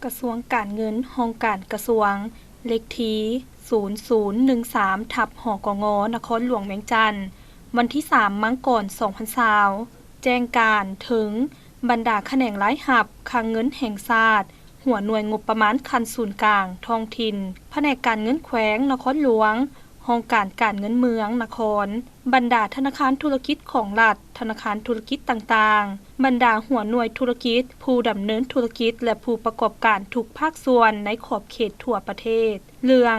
กระทรวงการเงินห้องการกระทรวงเลขที่0013/หกง.นครหลวงเวียงจันทน์วันที่3มังกร2020แจ้งการถึงบรรดาแขนงรายรับคลังเงินแห่งชาติหัวหน่วยงบประมาณคันศูนย์กลางท้องถิ่นแผนกการเงินแขวงนครหลวงห้องการเงินเมืองนครบรรดาธนาคารธุรกิจของรัฐธนาคารธุรกิจต่างๆบรรดาหัวหน่วยธุรกิจผู้ดำเนินธุรกิจและผู้ประกอบการทุกภาคส่วนในขอบเขตทั่วประเทศเรื่อง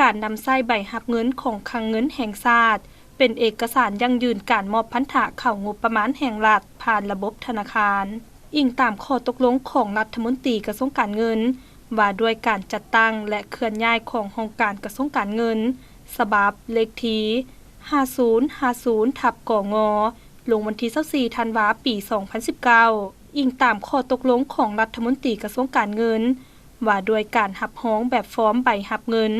การนำใช้ใบรับเงินของคลังเงินแห่งชาติเป็นเอกสารยั่งยืนการมอบพันธะเข้างบประมาณแห่งรัฐผ่านระบบธนาคารอิงตามข้อตกลงของรัฐมนตรีกระทรวงการเงินว่าด้วยการจัดตั้งและเคลื่อนย้ายขององค์การกระทรวงการเงินฉบับเลขที่5050/กง.ลงวันที่24ธันวาคมปี2019อิงตามข้อตกลงของรัฐมนตรีกระทรวงการเงินว่าด้วยการรับรองแบบฟอร์มใบรับเงิน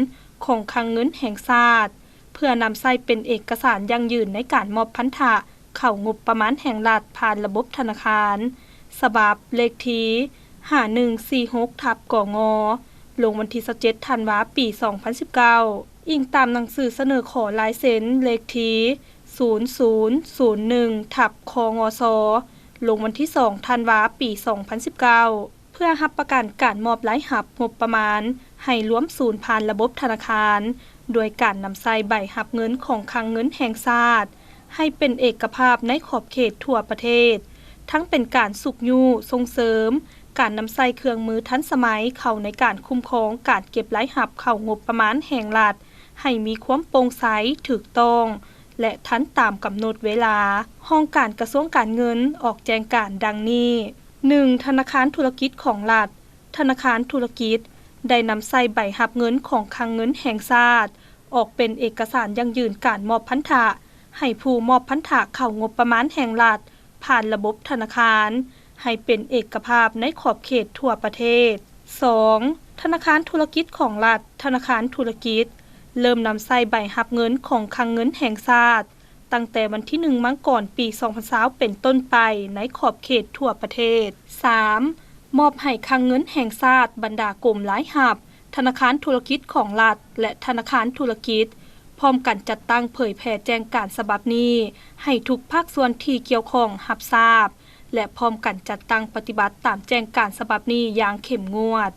ของคลังเงินแห่งชาติเพื่อนำใช้เป็นเอกสารยั่งยืนในการมอบพันธะเข้างบประมาณแห่งรัฐผ่านระบบธนาคารฉบับเลขที่5146/กง.ลงวันที่27ธันวาคมปี2019อิงตามหนังสือเสนอขอลายเซ็นเลขที่0001/คงส.ลงวันที่2ธันวาคมปี2019เพื่อรับประกันการมอบรายรับงบประมาณให้รวมศูนย์ผ่านระบบธนาคารโดยการนำใช้ใบรับเงินของคลังเงินแห่งชาติให้เป็นเอกภาพในขอบเขตทั่วประเทศทั้งเป็นการสุกยูส่งเสริมการนำใช้เครื่องมือทันสมัยเข้าในการคุ้มครองการเก็บรายรับเข้างบประมาณแห่งรัฐให้มีความโปร่งใสถูกต้องและทันตามกำหนดเวลาห้องการกระทรวงการเงินออกแจ้งการดังนี้ 1. ธนาคารธุรกิจของรัฐธนาคารธุรกิจได้นำใช้ใบรับเงินของคลังเงินแห่งชาติออกเป็นเอกสารยั่งยืนการมอบพันธะให้ผู้มอบพันธะเข้างบประมาณแห่งรัฐผ่านระบบธนาคารให้เป็นเอกภาพในขอบเขตทั่วประเทศ 2. ธนาคารธุรกิจของรัฐธนาคารธุรกิจเริ่มนำใช้ใบรับเงินของคลังเงินแห่งชาติตั้งแต่วันที่1มังกรปี2020เป็นต้นไปในขอบเขตทั่วประเทศ 3. มอบให้คลังเงินแห่งชาติบรรดากลุ่มรายรับธนาคารธุรกิจของรัฐและธนาคารธุรกิจพร้อมกันจัดตั้งเผยแพร่แจ้งการฉบับนี้ให้ทุกภาคส่วนที่เกี่ยวข้องรับทราบและพร้อมกันจัดตั้งปฏิบัติตามแจ้งการฉบับนี้อย่างเข้มงวด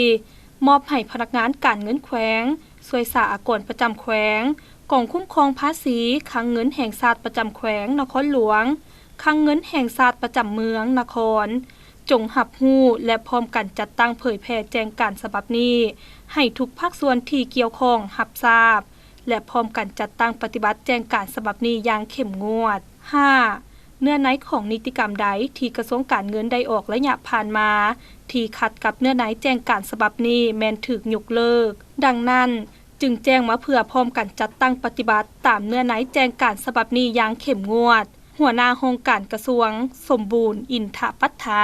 4. มอบให้พนักงานการเงินแขวงช่วยสหกรณ์ประจำแขวงกองคุ้มครองภาษีคลังเงินแห่งชาติประจำแขวงนครหลวงคลังเงินแห่งชาติประจำเมืองนครจงรับรู้และพร้อมกันจัดตั้งเผยแพร่แจ้งการฉบับนี้ให้ทุกภาคส่วนที่เกี่ยวข้องรับทราบและพร้อมกันจัดตั้งปฏิบัติแจ้งการฉบับนี้อย่างเข้มงวด 5. เนื้อในของนิติกรรมใดที่กระทรวงการเงินได้ออกระยะผ่านมาที่ขัดกับเนื้อในแจ้งการฉบับนี้แม้นถูกยกเลิกดังนั้นจึงแจ้งมาเพื่อพร้อมกันจัดตั้งปฏิบัติตามเนื้อในแจ้งการฉบับนี้อย่างเข้มงวดหัวหน้าองค์การกระทรวงสมบูรณ์อินทปัฏฐา